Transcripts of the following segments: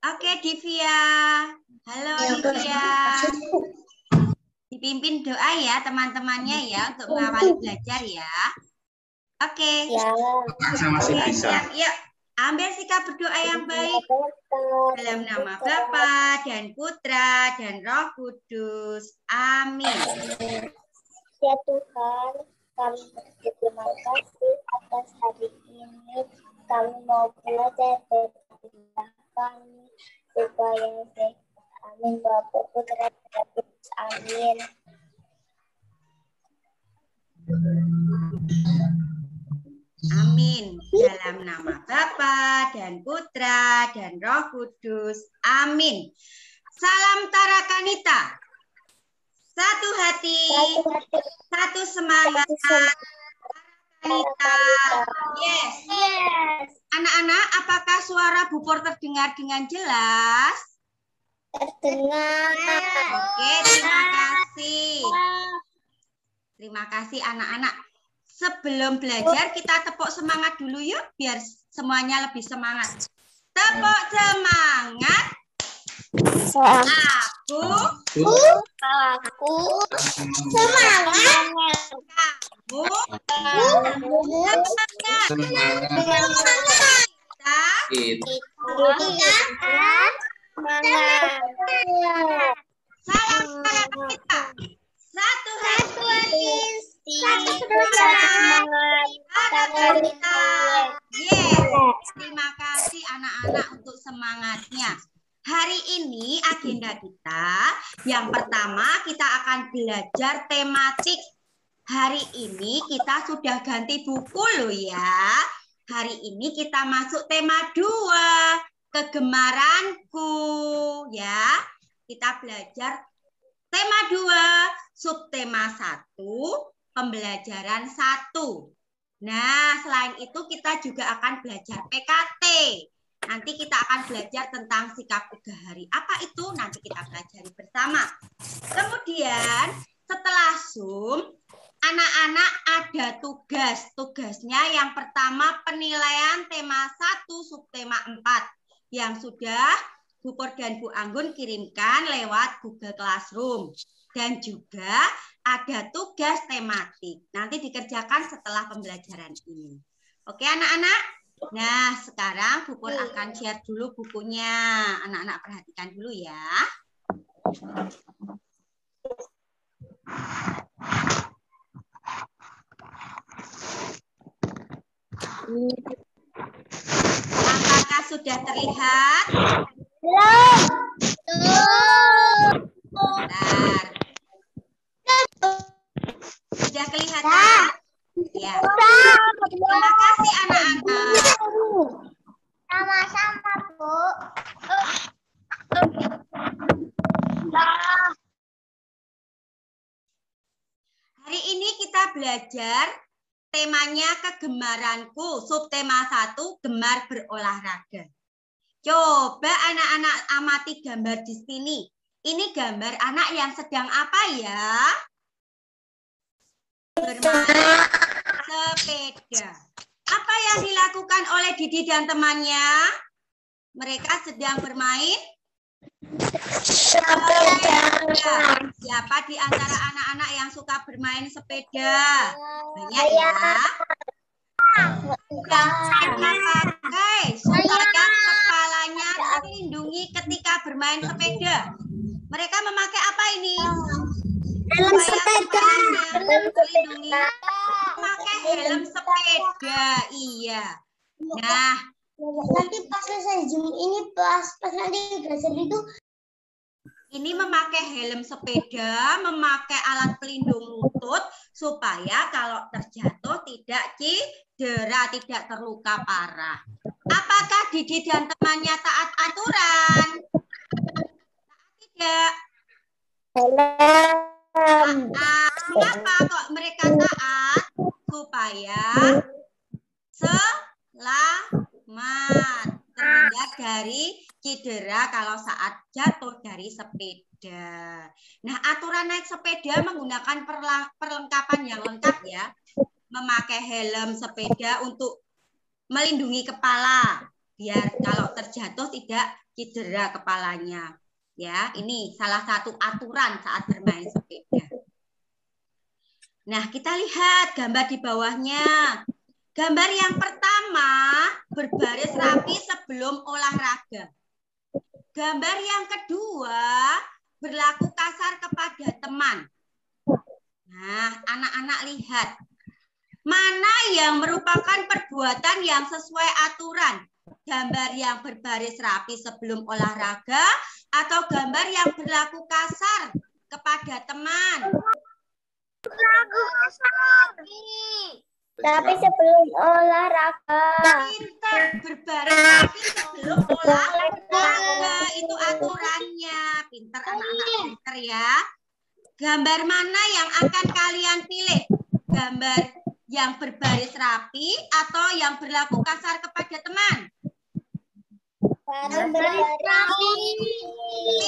Oke, Divya. Halo, Divya. Dipimpin doa ya teman-temannya ya untuk mengawali belajar ya. Oke. Ya. Saya masih Oke, bisa. siap. Yuk, ambil sikap berdoa yang baik. Dalam nama Bapa dan Putra dan Roh Kudus. Amin. Ya Tuhan, kami berterima kasih atas hari ini. Kami mau belajar tentang kami supaya sehat. Amin. Bapa, Putra, dan Roh Kudus. Amin. Amin. Dalam nama Bapa dan Putra dan Roh Kudus. Amin. Salam Tarakanita. Satu hati, satu semangat. Tarakanita. Yes. Anak-anak, apakah suara Bu Por terdengar dengan jelas? Terdengar. Oke, terima kasih. Terima kasih anak-anak. Sebelum belajar kita tepuk semangat dulu yuk biar semuanya lebih semangat. Tepuk semangat. Aku Semangat. kamu semangat. Salam para kita. Satu hati. Satu semangat. Tarakanita. Yes. Terima kasih anak-anak untuk semangatnya. Hari ini agenda kita yang pertama kita akan belajar tematik. Hari ini kita sudah ganti buku loh ya. Hari ini kita masuk tema 2, kegemaranku ya. Kita belajar tema 2, subtema 1, pembelajaran 1. Nah, selain itu kita juga akan belajar PKT. Nanti kita akan belajar tentang sikap 3 hari. Apa itu? Nanti kita pelajari bersama. Kemudian setelah Zoom, anak-anak ada tugas. Tugasnya yang pertama penilaian tema 1, subtema 4. Yang sudah Bu Por dan Bu Anggun kirimkan lewat Google Classroom. Dan juga ada tugas tematik. Nanti dikerjakan setelah pembelajaran ini. Oke anak-anak? Nah, sekarang Bu Por akan share dulu bukunya. Anak-anak perhatikan dulu ya. Apakah sudah terlihat? Bentar. Sudah kelihatan? Ya. Terima kasih anak-anak. Sama-sama, Bu. Hari ini kita belajar temanya kegemaranku. Subtema 1, gemar berolahraga. Coba anak-anak amati gambar di sini. Ini gambar anak yang sedang apa ya? Bermain sepeda. Apa yang dilakukan oleh Didi dan temannya? Mereka sedang bermain sepeda. Siapa di antara anak-anak yang suka bermain sepeda? Banyak ya. Yang pakai supaya kepalanya terlindungi ketika bermain sepeda. Mereka memakai apa ini? Helm sepeda. Terlindungi. Memakai helm sepeda. Iya. Nah, Nanti pas selesai Zoom ini pas nanti belajar itu ini memakai helm sepeda, memakai alat pelindung lutut supaya kalau terjatuh tidak cedera, tidak terluka parah. Apakah Didi dan temannya taat aturan? Tidak. Kenapa kok mereka taat? Supaya selamat, terhindar dari cedera kalau saat jatuh dari sepeda. Nah, aturan naik sepeda menggunakan perlengkapan yang lengkap ya. Memakai helm sepeda untuk melindungi kepala biar kalau terjatuh tidak cedera kepalanya. Ya, ini salah satu aturan saat bermain sepeda. Nah, kita lihat gambar di bawahnya. Gambar yang pertama, berbaris rapi sebelum olahraga. Gambar yang kedua, berlaku kasar kepada teman. Nah, anak-anak lihat. Mana yang merupakan perbuatan yang sesuai aturan? Gambar yang berbaris rapi sebelum olahraga atau gambar yang berlaku kasar kepada teman? Berlaku kasar. Tapi sebelum olahraga. Pintar, berbaris rapi sebelum olahraga. Itu aturannya. Pintar anak-anak pintar ya. Gambar mana yang akan kalian pilih? Gambar yang berbaris rapi atau yang berlaku kasar kepada teman? Berbaris rapi.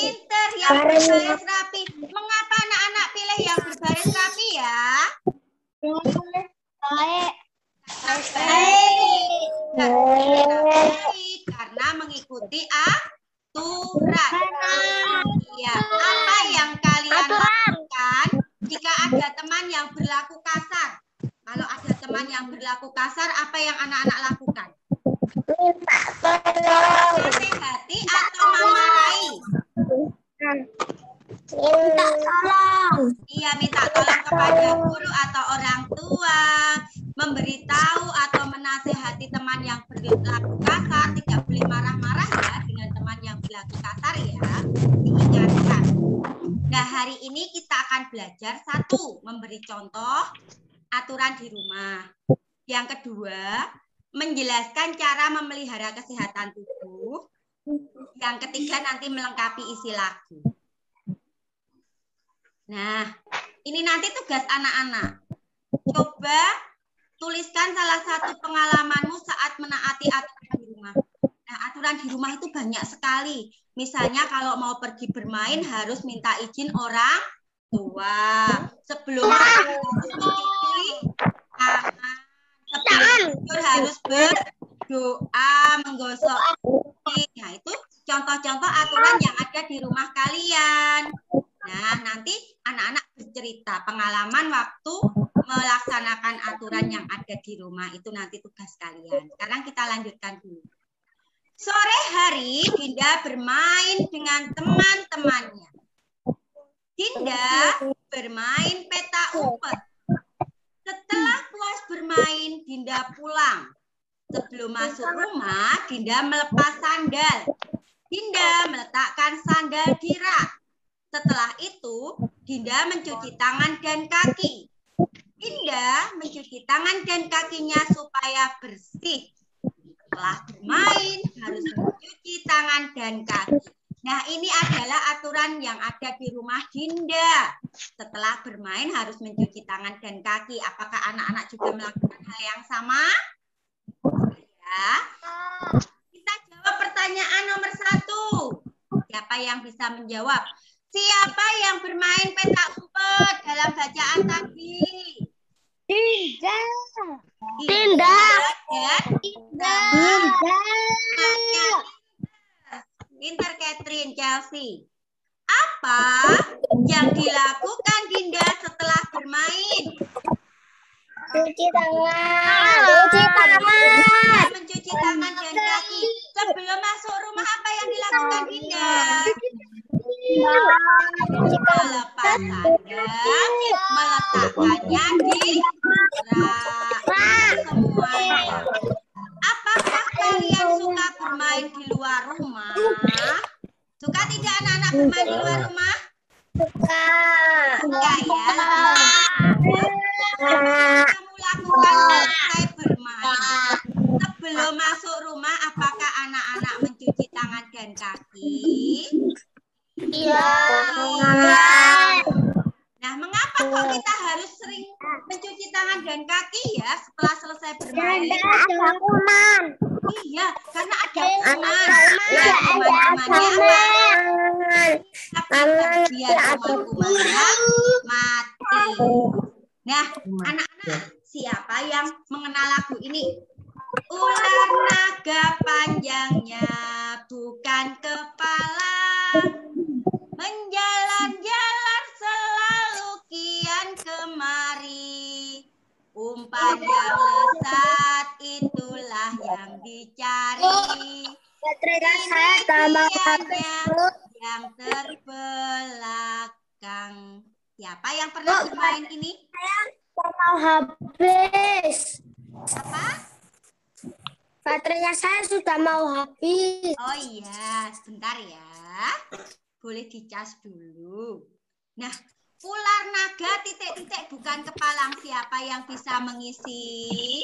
Pintar, yang berbaris rapi. Mengapa anak-anak pilih yang berbaris rapi ya? Baik. Baik. Karena mengikuti aturan. Ya, apa yang kalian lakukan jika ada teman yang berlaku kasar? Kalau ada teman yang berlaku kasar, apa yang anak-anak lakukan? Minta tolong. Nasihati atau memarahi? Minta tolong. Iya, minta tolong kepada guru atau orang tua, memberitahu atau menasihati teman yang berlaku kasar. Tidak boleh marah-marah ya dengan teman yang berlaku kasar ya, diingatkan. Nah, hari ini kita akan belajar satu, memberi contoh aturan di rumah. Yang kedua, menjelaskan cara memelihara kesehatan tubuh. Yang ketiga, nanti melengkapi isi lagu. Nah, ini nanti tugas anak-anak. Coba tuliskan salah satu pengalamanmu saat menaati aturan di rumah. Nah, aturan di rumah itu banyak sekali. Misalnya kalau mau pergi bermain harus minta izin orang tua. Sebelum mencuci tangan. Sebelum tidur harus berdoa, menggosok gigi. Nah, itu contoh-contoh aturan yang ada di rumah kalian. Nah, nanti anak-anak bercerita pengalaman waktu melaksanakan aturan yang ada di rumah. Itu nanti tugas kalian. Sekarang kita lanjutkan dulu. Sore hari, Dinda bermain dengan teman-temannya. Dinda bermain peta umpet. Setelah puas bermain, Dinda pulang. Sebelum masuk rumah, Dinda melepas sandal. Dinda meletakkan sandal di rak. Setelah itu, Dinda mencuci tangan dan kaki. Dinda mencuci tangan dan kakinya supaya bersih. Setelah bermain, harus mencuci tangan dan kaki. Nah, ini adalah aturan yang ada di rumah Dinda. Setelah bermain, harus mencuci tangan dan kaki. Apakah anak-anak juga melakukan hal yang sama? Ya. Kita jawab pertanyaan nomor 1. Siapa yang bisa menjawab? Siapa yang bermain peta umpet dalam bacaan tadi? Dinda. Dinda. Dinda. Pintar Catherine, Chelsea. Apa yang dilakukan Dinda setelah bermain? Cuci tangan. Cuci tangan. Mencuci tangan dan kaki. Sebelum masuk rumah, apa yang dilakukan Dinda? Melepas sandal, meletakkannya di rak. Semuanya. Apakah kalian suka bermain di luar rumah? Suka tidak anak-anak bermain di luar rumah? Suka. Suka ya. Apa kamu lakukan selesai bermain? Sebelum masuk rumah, apakah anak-anak mencuci tangan dan kaki? Iya. Nah, mengapa kok kita harus sering mencuci tangan dan kaki ya setelah selesai bermain? Ada kuman. Iya, karena ada kuman. Biar kuman-kumannya apa? Biar kuman-kumannya mati. Nah, anak-anak, siapa yang mengenal lagu ini? Ular naga panjangnya bukan kepala, menjalan-jalan selalu kian kemari. Umpan yang lesat itulah yang dicari. Ini dianya yang terbelakang. Siapa yang pernah bermain ini? Mau habis. Apa? Baterainya saya sudah mau habis. Oh iya, sebentar ya. Boleh dicas dulu. Nah, ular naga titik-titik bukan kepalang. Siapa yang bisa mengisi?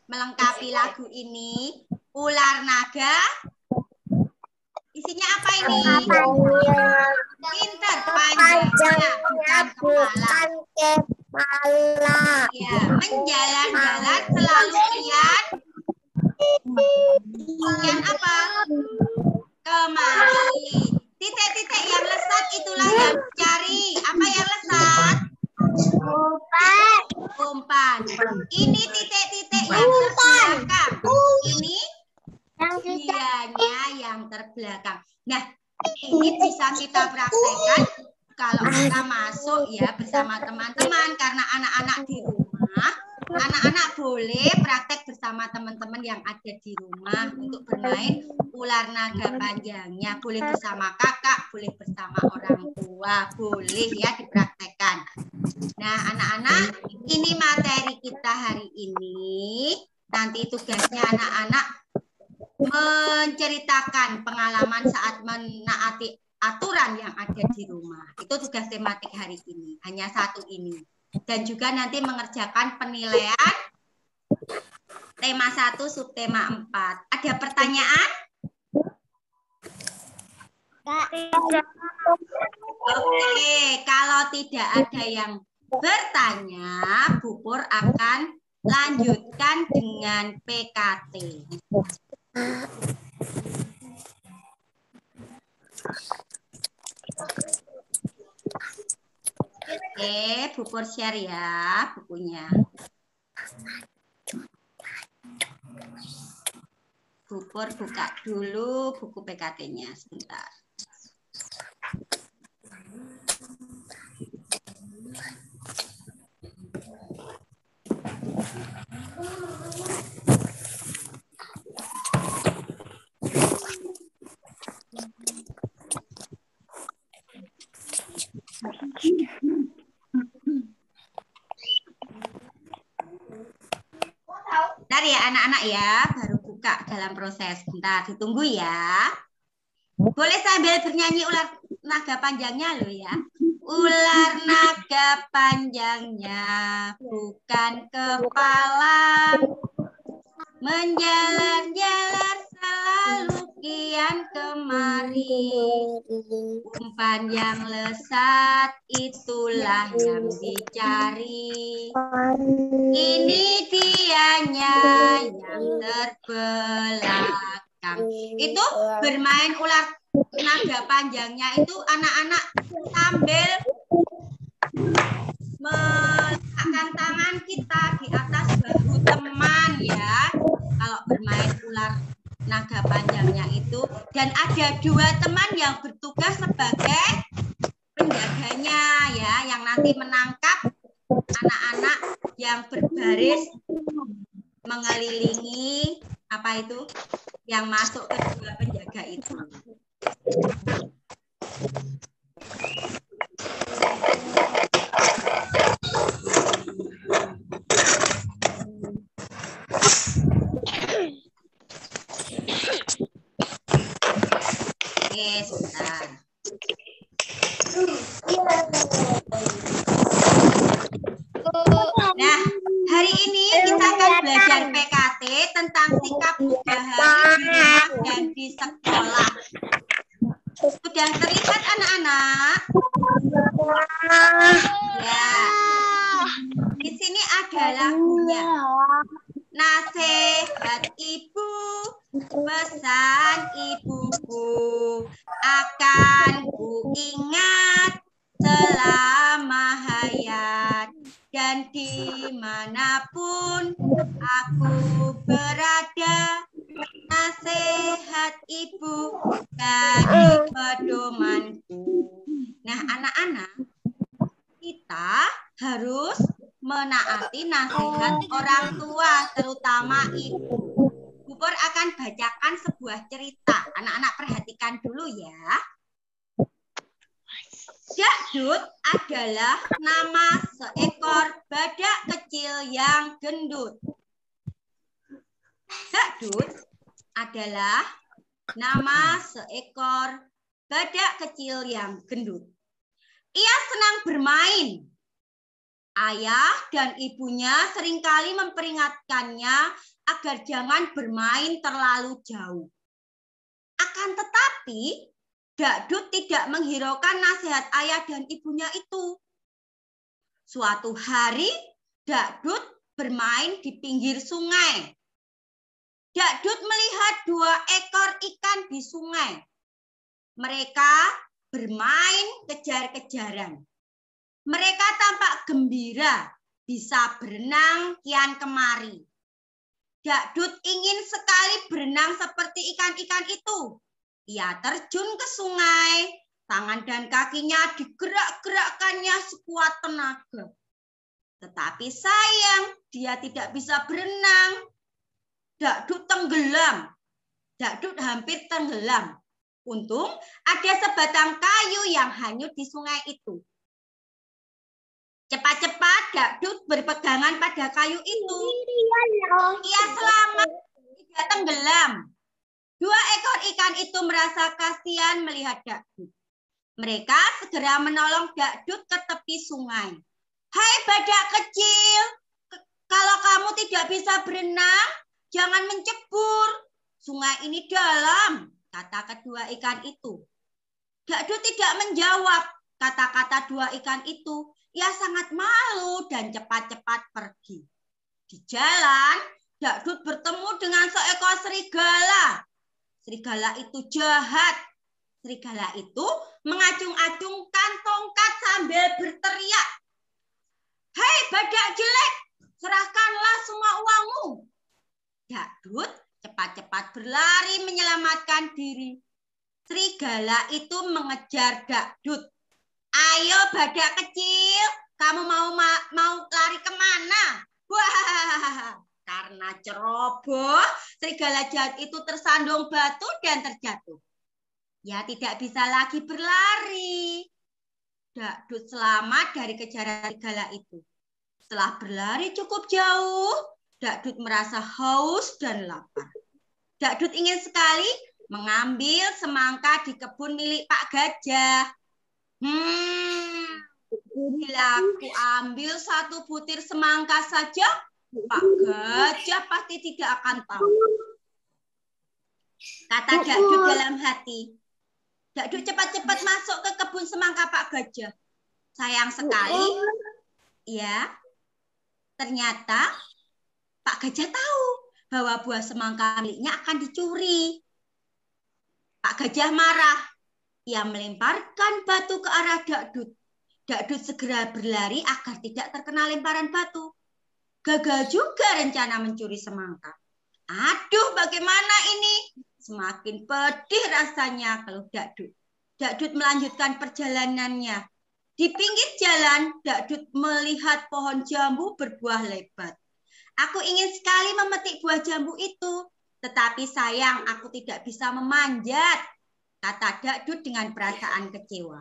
Melengkapi lagu ini. Ular naga. Isinya apa ini? Pinter, panjangnya bukan kepala. Ya, menjalan-jalan selalu kian apa? Kemari. Titik-titik yang lesat itulah yang dicari. Apa yang lesat? Umpan. Ini titik-titik yang terbelakang. Ini dianya yang terbelakang. Nah, ini bisa kita praktekkan kalau kita masuk ya bersama teman-teman, karena anak-anak di rumah, anak-anak boleh praktek bersama teman-teman yang ada di rumah untuk bermain ular naga panjangnya. Boleh bersama kakak, boleh bersama orang tua, boleh ya dipraktekkan. Nah, anak-anak, ini materi kita hari ini. Nanti tugasnya anak-anak menceritakan pengalaman saat menaati aturan yang ada di rumah. Itu tugas tematik hari ini. Hanya satu ini. Dan juga nanti mengerjakan penilaian tema 1, subtema 4. Ada pertanyaan? Oke, kalau tidak ada yang bertanya, Bu Pur akan lanjutkan dengan PKT. Oke, Bu Pur share ya bukunya. Bu Pur buka dulu buku PKT-nya sebentar. Bentar ya anak-anak ya, baru buka dalam proses. Bentar, ditunggu ya. Boleh sambil bernyanyi ular naga panjangnya loh ya. Ular naga panjangnya bukan kepala, menjalan-jalan selalu kian kemari. Umpan yang lesat itulah yang dicari. Ini dianya yang terbelakang. Itu bermain ular naga panjangnya itu anak-anak sambil meletakkan tangan kita di atas bahu teman ya. Kalau bermain ular naga panjangnya itu. Dan ada 2 teman yang bertugas sebagai penjaganya ya. Yang nanti menangkap anak-anak yang berbaris mengelilingi apa itu yang masuk ke 2 penjaga itu. Oke, sebentar. Nah, hari ini kita akan belajar PKT tentang sikap Bunda Hari di rumah dan di sekolah. Sudah terlihat anak-anak? Ya. Di sini ada lagunya. Nasihat ibu, pesan ibuku akan ku ingat selama hayat. dan dimanapun aku berada, nasihat ibu jadi pedomanku. Nah, anak-anak, kita harus menaati nasihat orang tua, terutama ibu. Bu Por akan bacakan sebuah cerita. Anak-anak perhatikan dulu ya. Dakdut adalah nama seekor badak kecil yang gendut. Dakdut adalah nama seekor badak kecil yang gendut. Ia senang bermain. Ayah dan ibunya seringkali memperingatkannya agar jangan bermain terlalu jauh. Akan tetapi, Dakdut tidak menghiraukan nasihat ayah dan ibunya itu. Suatu hari, Dakdut bermain di pinggir sungai. Dakdut melihat 2 ekor ikan di sungai. Mereka bermain kejar-kejaran. Mereka tampak gembira, bisa berenang kian kemari. Dakdut ingin sekali berenang seperti ikan-ikan itu. Ia terjun ke sungai, tangan dan kakinya digerak-gerakkannya sekuat tenaga. Tetapi sayang, dia tidak bisa berenang. Dakdut tenggelam. Dakdut hampir tenggelam. Untung ada sebatang kayu yang hanyut di sungai itu. Cepat-cepat Dakdut berpegangan pada kayu itu. Ia selamat, tidak tenggelam. 2 ekor ikan itu merasa kasihan melihat Dakdut. Mereka segera menolong Dakdut ke tepi sungai. Hai badak kecil, kalau kamu tidak bisa berenang, jangan mencebur. Sungai ini dalam, kata kedua ikan itu. Dakdut tidak menjawab kata-kata 2 ikan itu. Ia sangat malu dan cepat-cepat pergi. Di jalan, Dakdut bertemu dengan seekor serigala. Serigala itu jahat. Serigala itu mengacung-acungkan tongkat sambil berteriak. Hei badak jelek, serahkanlah semua uangmu. Dakdut cepat-cepat berlari menyelamatkan diri. Serigala itu mengejar Dakdut. Ayo badak kecil, kamu mau lari kemana? Wah, karena ceroboh, serigala jahat itu tersandung batu dan terjatuh. Ya tidak bisa lagi berlari. Dakdut selamat dari kejaran serigala itu. Setelah berlari cukup jauh, Dakdut merasa haus dan lapar. Dakdut ingin sekali mengambil semangka di kebun milik Pak Gajah. Bila aku ambil 1 butir semangka saja, Pak Gajah pasti tidak akan tahu. Kata Dakdut dalam hati. Dakdut cepat-cepat masuk ke kebun semangka Pak Gajah. Sayang sekali, ya, ternyata Pak Gajah tahu bahwa buah semangka miliknya akan dicuri. Pak Gajah marah. Ia melemparkan batu ke arah Dakdut. Dakdut segera berlari agar tidak terkena lemparan batu. Gagal juga rencana mencuri semangka. Aduh, bagaimana ini? Semakin pedih rasanya kalau Dakdut. Dakdut melanjutkan perjalanannya. Di pinggir jalan, Dakdut melihat pohon jambu berbuah lebat. Aku ingin sekali memetik buah jambu itu, tetapi sayang aku tidak bisa memanjat, kata Dakdut dengan perasaan kecewa.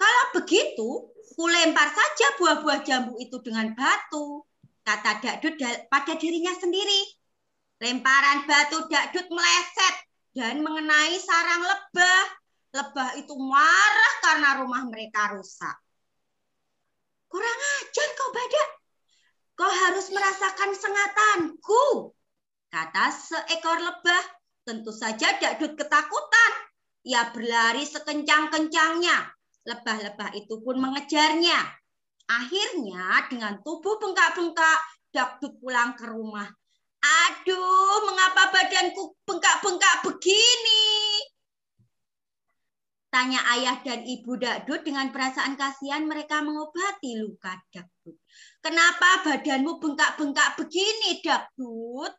Kalau begitu, kulempar saja buah-buah jambu itu dengan batu, kata Dakdut pada dirinya sendiri. Lemparan batu Dakdut meleset dan mengenai sarang lebah. Lebah itu marah karena rumah mereka rusak. Kurang ajar kau badak. Kau harus merasakan sengatanku, kata seekor lebah. Tentu saja Dakdut ketakutan. Ia berlari sekencang-kencangnya. Lebah-lebah itu pun mengejarnya. Akhirnya dengan tubuh bengkak-bengkak, Dakdut pulang ke rumah. Aduh, mengapa badanku bengkak-bengkak begini? Tanya ayah dan ibu Dakdut dengan perasaan kasihan mereka mengobati luka Dakdut. Kenapa badanmu bengkak-bengkak begini, Dakdut?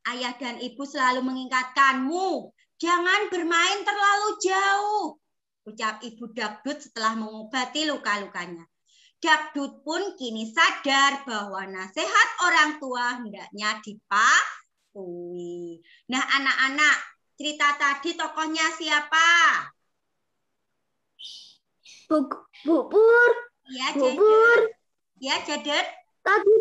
Ayah dan ibu selalu mengingatkanmu, jangan bermain terlalu jauh, ucap ibu Dakdut setelah mengobati luka-lukanya. Dakdut pun kini sadar bahwa nasihat orang tua hendaknya dipatuhi. Nah, anak-anak, cerita tadi tokohnya siapa? Bu Pur. Ya, Bu Pur. Ya, Jadet. Tadi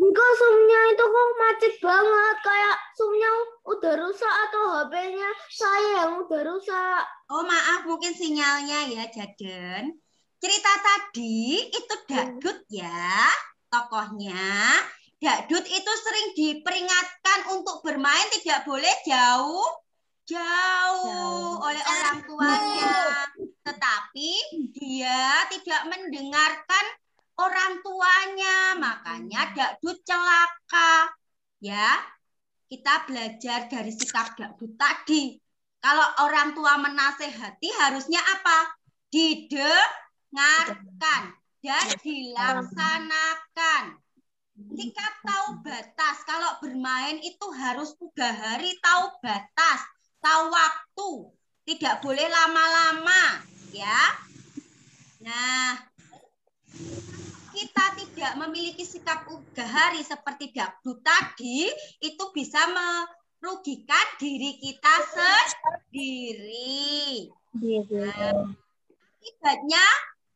kok sumnya itu kok macet banget. Kayak sumnya udah rusak atau HP-nya saya yang udah rusak. Oh, maaf, mungkin sinyalnya ya, Jaden. Cerita tadi itu Dakdut ya, tokohnya. Dakdut itu sering diperingatkan untuk bermain tidak boleh jauh oleh orang tuanya. Tetapi dia tidak mendengarkan orang tuanya, makanya Dakdut celaka. Ya, kita belajar dari sikap Dakdut tadi. Kalau orang tua menasehati harusnya apa? Didengarkan dan dilaksanakan. Sikap tahu batas. Kalau bermain itu harus 3 hari tahu batas, tahu waktu. Tidak boleh lama-lama, ya. Nah, kita tidak memiliki sikap 3 hari seperti Dakdut tadi, itu bisa merugikan diri kita sendiri. Nah, akibatnya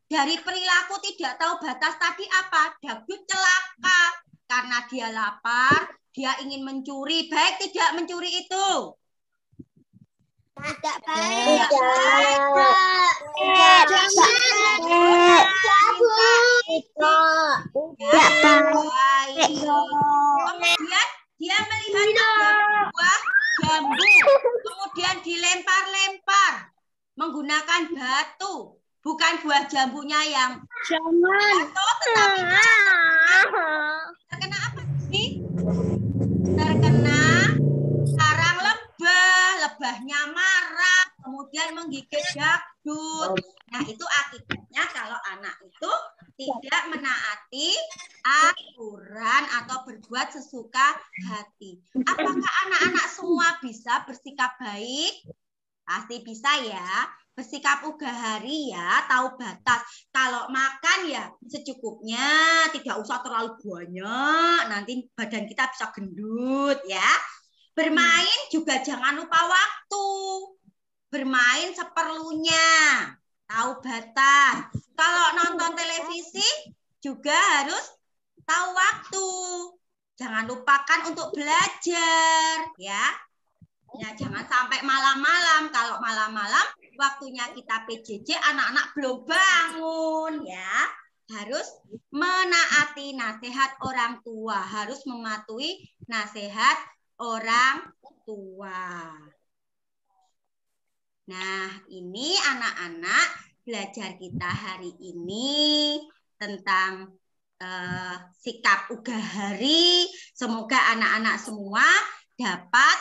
dari perilaku tidak tahu batas tadi apa? Dakdut celaka karena dia lapar, dia ingin mencuri. Baik tidak mencuri itu? Tidak baik. Kemudian dia melihat ada buah jambu, kemudian dilempar-lempar menggunakan batu, bukan buah jambunya yang jatuh, tetapi terkena apa sih? Terkena sarang lebah, lebahnya marah, kemudian menggigit Dakdut. Nah, itu akibatnya kalau anak itu tidak menaati aturan atau berbuat sesuka hati. Apakah anak-anak semua bisa bersikap baik? Pasti bisa ya. Bersikap 3 hari ya, tahu batas. Kalau makan ya secukupnya, tidak usah terlalu banyak. Nanti badan kita bisa gendut ya. Bermain juga jangan lupa waktu. Bermain seperlunya. Tahu batas. Kalau nonton televisi juga harus tahu waktu. Jangan lupakan untuk belajar ya. Ya, jangan sampai malam-malam. Kalau malam-malam waktunya kita PJJ, anak-anak belum bangun ya. Harus menaati nasihat orang tua, harus mematuhi nasihat orang tua. Nah, ini anak-anak belajar kita hari ini tentang sikap 3 hari. Semoga anak-anak semua dapat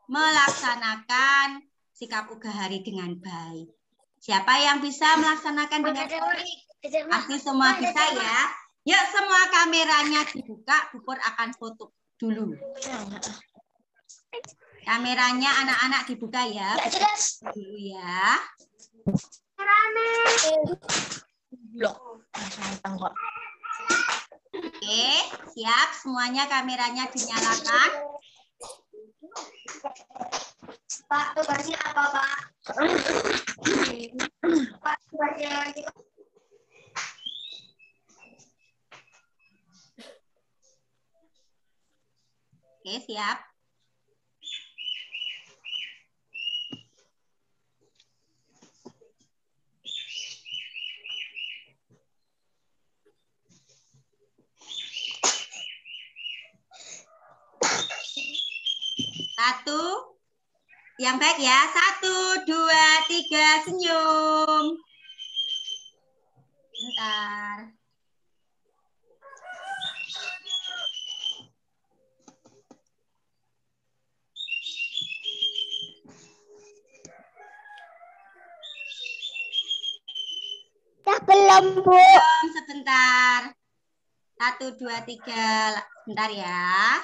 melaksanakan sikap 3 hari dengan baik. Siapa yang bisa melaksanakan dengan baik? Pasti semua bisa ya. Yuk, semua kameranya dibuka. Bu Pur akan foto dulu. Kameranya anak-anak dibuka ya. Dulu ya. Oke, siap. Semuanya kameranya dinyalakan. Pak, tugasnya apa, Pak? Pak, tugasnya Oke, siap. Satu. Yang baik ya. 1, 2, 3, senyum. Bentar. Belum, Bu. Belum, sebentar. 1, 2, 3. Sebentar ya.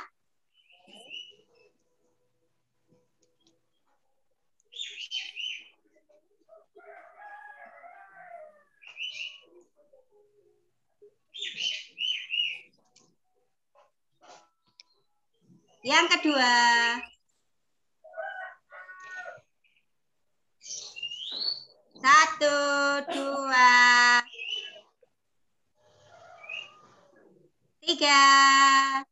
Yang kedua. 1, 2, 3.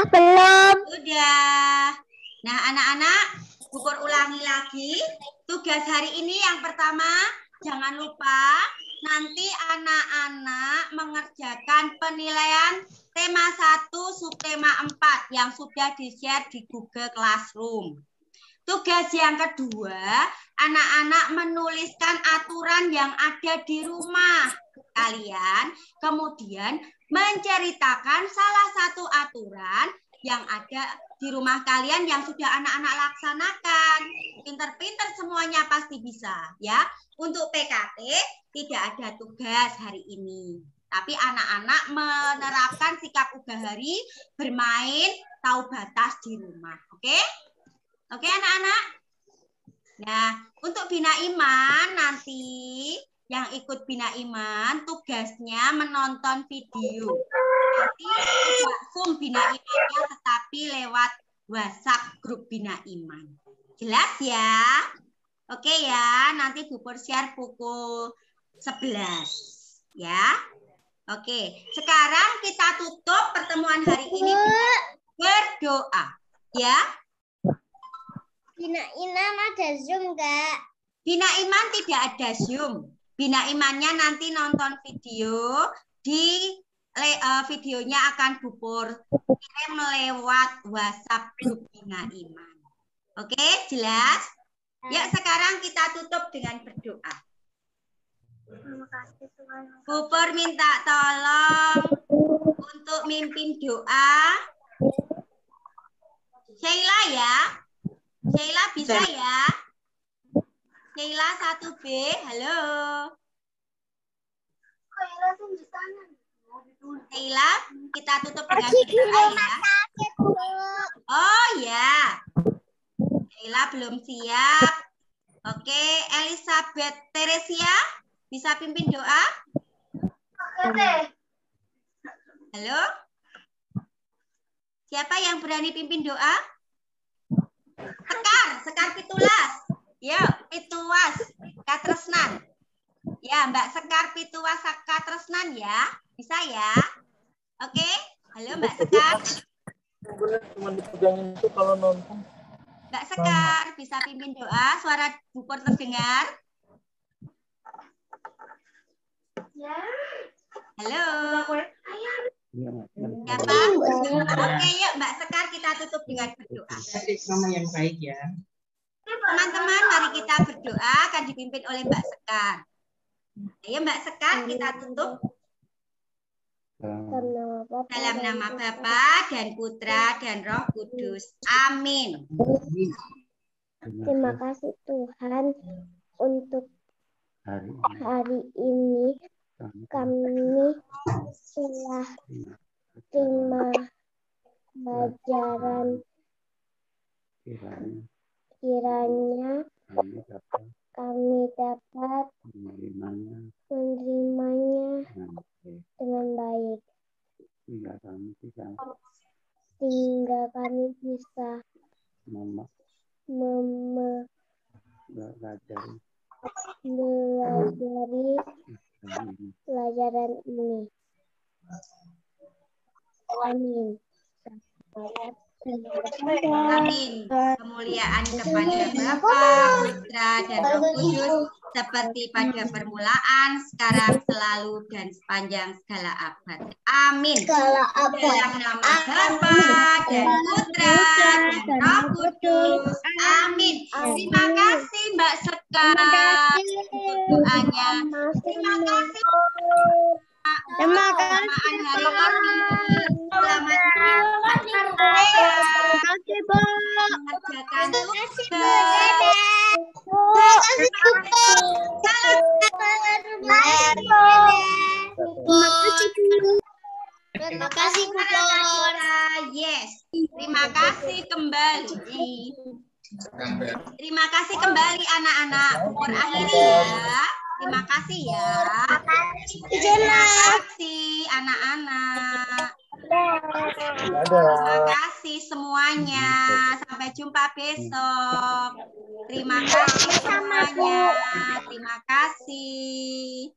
Belum. Sudah. Nah, anak-anak, ukur ulangi lagi. Tugas hari ini yang pertama, jangan lupa nanti anak-anak mengerjakan penilaian tema 1, subtema 4 yang sudah di-share di Google Classroom. Tugas yang kedua, anak-anak menuliskan aturan yang ada di rumah kalian, kemudian menceritakan salah satu aturan yang ada di rumah kalian yang sudah anak-anak laksanakan. Pinter-pinter semuanya pasti bisa, ya. Untuk PKT tidak ada tugas hari ini. Tapi anak-anak menerapkan sikap ugahari, bermain, tahu batas di rumah. Oke? Oke, anak-anak? Nah, untuk Bina Iman nanti yang ikut Bina Iman tugasnya menonton video. Nanti tidak Zoom Bina Imannya tetapi lewat WhatsApp grup Bina Iman. Jelas ya? Oke ya, nanti Bu Pur share pukul 11. Ya. Oke, sekarang kita tutup pertemuan hari ini dengan berdoa. Ya. Bina Iman ada Zoom nggak? Bina Iman tidak ada Zoom. Bina Imannya nanti nonton video, videonya akan Bu Pur kirim lewat WhatsApp grup Bina Iman. Oke, jelas? Yuk sekarang kita tutup dengan berdoa. Terima kasih Tuhan. Bu Pur minta tolong untuk mimpin doa. Sheila ya. Sheila bisa ya? Sheila 1B, halo. Sheila, kita tutup dengan berdoa ya. Oh ya. Sheila belum siap. Oke, Elizabeth Teresia, bisa pimpin doa? Halo? Siapa yang berani pimpin doa? Sekar Pitulas. Yuk, Pituas, Katresnan. Ya, Mbak Sekar Pituas Katresnan ya. Bisa ya? Oke. Halo Mbak Sekar. Cuma dipegangin itu kalau nonton. Mbak Sekar, bisa pimpin doa? Suara Bu Pur terdengar? Ya. Halo. Siapa? Oke, yuk Mbak Sekar kita tutup dengan berdoa. Nama yang baik ya. Teman-teman, mari kita berdoa akan dipimpin oleh Mbak Sekar. Ayo Mbak Sekar, kita tutup. Dalam nama Bapa dan Putra dan Roh Kudus. Amin. Terima kasih Tuhan untuk hari ini kami telah terima pelajaran, kiranya kami dapat menerimanya dengan baik, sehingga kami bisa mempelajari pelajaran ini. Amin. Amin. Kemuliaan kepada Bapa, Putra, dan Roh Kudus seperti pada permulaan, sekarang, selalu, dan sepanjang segala abad. Amin. Dalam nama Bapa dan Putra dan Roh Kudus. Amin. Terima kasih Mbak Sekar untuk doanya. Terima kasih. Terima Kebersamaan hari ini. Selamat mengerjakan tugas. Terima kasih, Tutor. Yes. Terima kasih kembali. Terima kasih kembali anak-anak. Umur akhiri ya. Terima kasih ya. Terima kasih anak-anak. Terima kasih semuanya. Sampai jumpa besok. Terima kasih semuanya. Terima kasih.